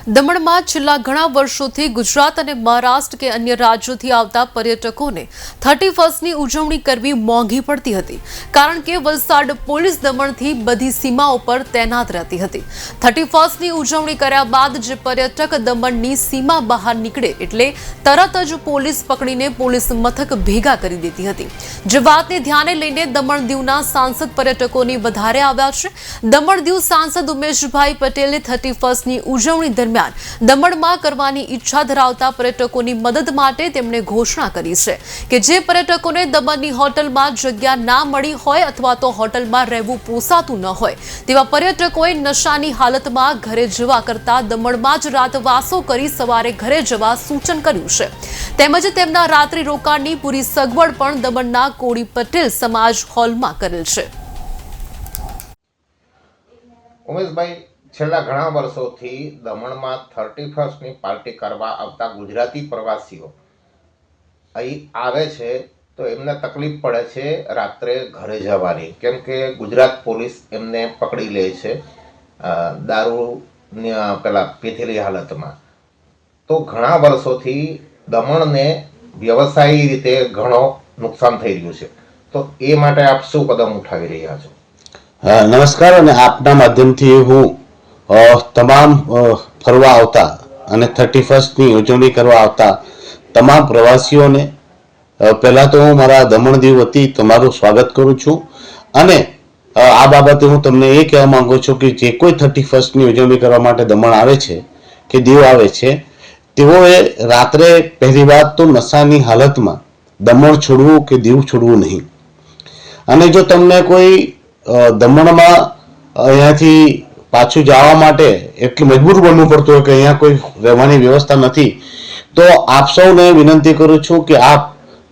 દમણમાં છેલ્લા ઘણા વર્ષોથી ગુજરાત અને મહારાષ્ટ્ર કે અન્ય રાજ્યોથી આવતા પર્યટકોને 31મી ઉજવણી કરવી મોંઘી પડતી હતી, કારણ કે વલસાડ પોલીસ દમણથી બધી સીમાઓ પર તૈનાત રહેતી હતી। 31મી ઉજવણી કર્યા બાદ જે પર્યટક દમણની સીમા બહાર નીકળે એટલે તરત જ પોલીસ પકડીને પોલીસ મથક ભેગા કરી દેતી હતી। જે વાતને ધ્યાને લઈને દમણ દીવના સાંસદ પર્યટકોની વધારે આવ્યા છે। દમણ દીવ સાંસદ ઉમેશભાઈ પટેલે 31મી ઉજવણી દરમિયાન દમણમાં કરવાની ઈચ્છા ધરાવતા પર્યટકોની મદદ માટે તેમણે ઘોષણા કરી છે કે જે પર્યટકોને દમણની હોટલમાં જગ્યા ના મળી હોય અથવા તો હોટલમાં રહેવું પોસાતું ન હોય તેવા પર્યટકોએ નશાની હાલતમાં ઘરે જવા કરતા દમણમાં જ રાતવાસો કરી સવારે ઘરે જવા સૂચન કર્યું છે। તેમજ તેમના રાત્રિ રોકાણની પૂરી સગવડ પણ દમણના કોળી પટેલ સમાજ હોલમાં કરેલ છે। ઉમેશભાઈ, છેલ્લા ઘણા વર્ષોથી દમણમાં 31મી પાર્ટી કરવા આવતા ગુજરાતી પ્રવાસીઓ અહીં આવે છે તો એમને તકલીફ પડે છે રાત્રે ઘરે જવાની, કેમ કે ગુજરાત પોલીસ એમને પકડી લે છે દારૂની પેલા પીધેલી હાલતમાં। તો ઘણા વર્ષોથી દમણને વ્યવસાયી રીતે ઘણો નુકસાન થઈ રહ્યું છે, તો એ માટે આપ શું કદમ ઉઠાવી રહ્યા છો? નમસ્કાર, અને આપના માધ્યમથી હું તમામ ફરવા આવતા અને 31મી ઉજવણી કરવા આવતા તમામ પ્રવાસીઓને પહેલા તો હું મારા દમણ દીવ વતી તમારું સ્વાગત કરું છું। અને આ બાબતે હું તમને એ કહેવા માંગુ છું કે જે કોઈ 31મી ઉજવણી કરવા માટે દમણ આવે છે કે દીવ આવે છે તેઓએ રાત્રે પહેલી વાત તો નશાની હાલતમાં દમણ છોડવું કે દીવ છોડવું નહીં। અને જો તમને કોઈ દમણમાં અહીંયાથી પાછું જવા માટે એટલું મજબૂર બનવું પડતું હોય કે અહીંયા કોઈ રહેવાની વ્યવસ્થા નથી, તો આપ સૌને વિનંતી કરું છું કે આપ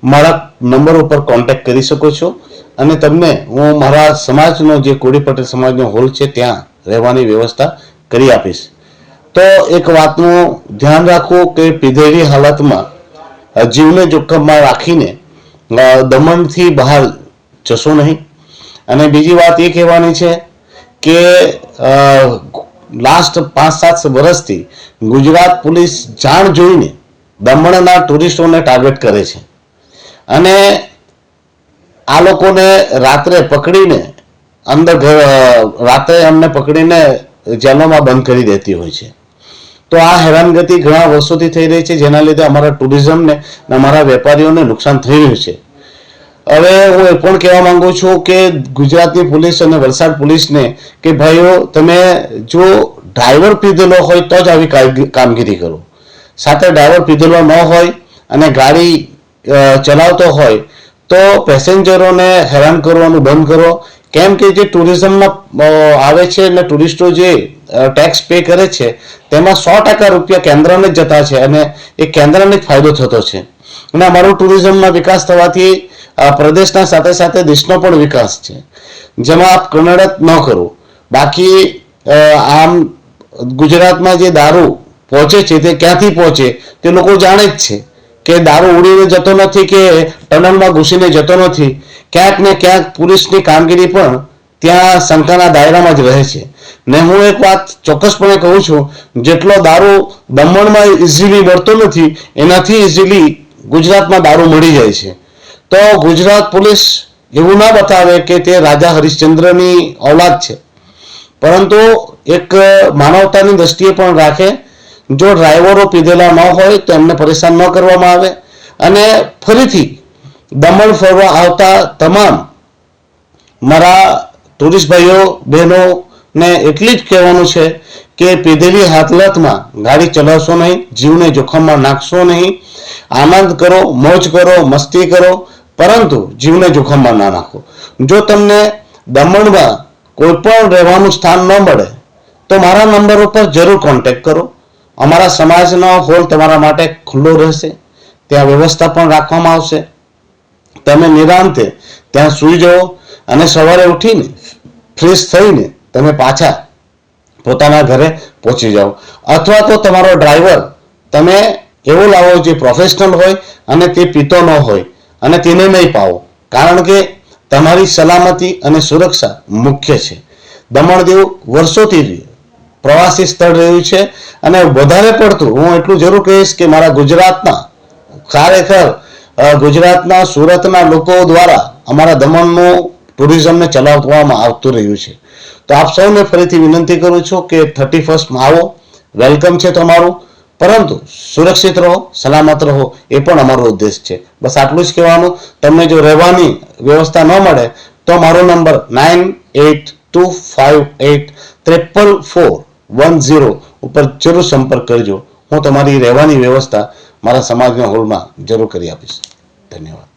મારા નંબર ઉપર કોન્ટેક્ટ કરી શકો છો અને તમને હું મારા સમાજનો જે કોળી પટેલ સમાજનો હોલ છે ત્યાં રહેવાની વ્યવસ્થા કરી આપીશ। તો એક વાતનું ધ્યાન રાખવું કે પીધેલી હાલતમાં જીવને જોખમમાં રાખીને દમણથી બહાર જશો નહીં। અને બીજી વાત એ કહેવાની છે કે લાસ્ટ 5-7 વર્ષથી ગુજરાત પોલીસ જાણ જોઈને દમણના ટુરિસ્ટોને ટાર્ગેટ કરે છે અને આ લોકોને રાત્રે પકડીને રાત્રે અમને પકડીને જેલોમાં બંધ કરી દેતી હોય છે। તો આ હેરાનગતિ ઘણા વર્ષોથી થઈ રહી છે, જેના લીધે અમારા ટુરિઝમને અને અમારા વેપારીઓને નુકસાન થઈ રહ્યું છે। હવે હું એ પણ કહેવા માંગુ છું કે ગુજરાતની પોલીસ અને વલસાડ પોલીસને કે ભાઈઓ, તમે જો ડ્રાઈવર પીધેલો હોય તો જ આવી કામગીરી કરો, સાથે ડ્રાઈવર પીધેલો ન હોય અને ગાડી ચલાવતો હોય તો પેસેન્જરોને હેરાન કરવાનું બંધ કરો। કેમ કે જે ટુરિઝમમાં આવે છે અને ટુરિસ્ટો જે ટેક્સ પે કરે છે તેમાં 100% રૂપિયા કેન્દ્રને જ જતા છે અને એ કેન્દ્રને જ ફાયદો થતો છે। અને અમારો ટુરિઝમમાં વિકાસ થવાથી પ્રદેશના સાથે સાથે દેશનો પણ વિકાસ છે, જેમાં આપ કનડત ન કરો। બાકી આમ ગુજરાતમાં જે દારૂ પહોંચે છે તે ક્યાંથી પહોંચે તે લોકો જાણે જ છે કે દારૂ ઉડીને જતો નથી કે ટનલમાં ઘૂસીને જતો નથી, ક્યાંક ને ક્યાંક પોલીસની કામગીરી પણ ત્યાં શંકાના દાયરામાં જ રહે છે। ને હું એક વાત ચોક્કસપણે કહું છું, જેટલો દારૂ દમણમાં ઇઝીલી મળતો નથી એનાથી ઇઝીલી ગુજરાતમાં દારૂ મળી જાય છે। તો ગુજરાત પોલીસ એવું ના બતાવે કે તે રાજા હરિશ્ચંદ્રની ઔલાદ છે, પરંતુ એક માનવતાની દ્રષ્ટિએ પણ રાખે। જો ડ્રાઈવરો પીધેલા ન હોય તો એમને પરેશાન ન કરવામાં આવે। અને ફરીથી દમણ ફરવા આવતા તમામ મારા ટુરિસ્ટ ભાઈઓ બહેનોને એટલી જ કહેવાનું છે કે પીધેલી હાલતમાં ગાડી ચલાવશો નહીં, જીવને જોખમમાં નાખશો નહીં। આનંદ કરો, મોજ કરો, મસ્તી કરો, પરંતુ જીવને જોખમમાં ના નાખો। જો તમને દમણમાં કોઈ પણ રહેવાનું સ્થાન ન મળે તો મારા નંબર ઉપર જરૂર કોન્ટેક્ટ કરો। અમારા સમાજનો હોલ તમારા માટે ખુલ્લો રહેશે, ત્યાં વ્યવસ્થા પણ રાખવામાં આવશે। તમે નિરાંતે ત્યાં સૂઈ જાઓ અને સવારે ઉઠીને ફ્રેશ થઈને તમે પાછા પોતાના ઘરે પહોંચી જાઓ। અથવા તો તમારો ડ્રાઈવર તમે એવો લાવો જે પ્રોફેશનલ હોય અને તે પીતો ન હોય અને તેને નહીં પાવો, કારણ કે તમારી સલામતી અને સુરક્ષા મુખ્ય છે। દમણ દીવ વર્ષોથી પ્રવાસી સ્થળ રહ્યું છે. અને વધારે પડતું હું એટલું જરૂર કહીશ કે મારા ગુજરાતના ખરેખર ગુજરાતના સુરતના લોકો દ્વારા અમારા દમણનું ટુરિઝમને ચલાવવામાં આવતું રહ્યું છે. તો આપ સૌને ફરીથી વિનંતી કરું છું કે 31st આવો, વેલકમ છે તમારું, પરંતુ સુરક્ષિત રહો, સલામત રહો, એ પણ અમારો ઉદ્દેશ છે. બસ આટલું જ કહેવાનું. તમને જો રહેવાની વ્યવસ્થા ન મળે તો મારો નંબર 9825834410 ઉપર જરૂર સંપર્ક કરજો. હું તમારી રહેવાની વ્યવસ્થા મારા સમાજના હોલમાં જરૂર કરી આપીશ. ધન્યવાદ.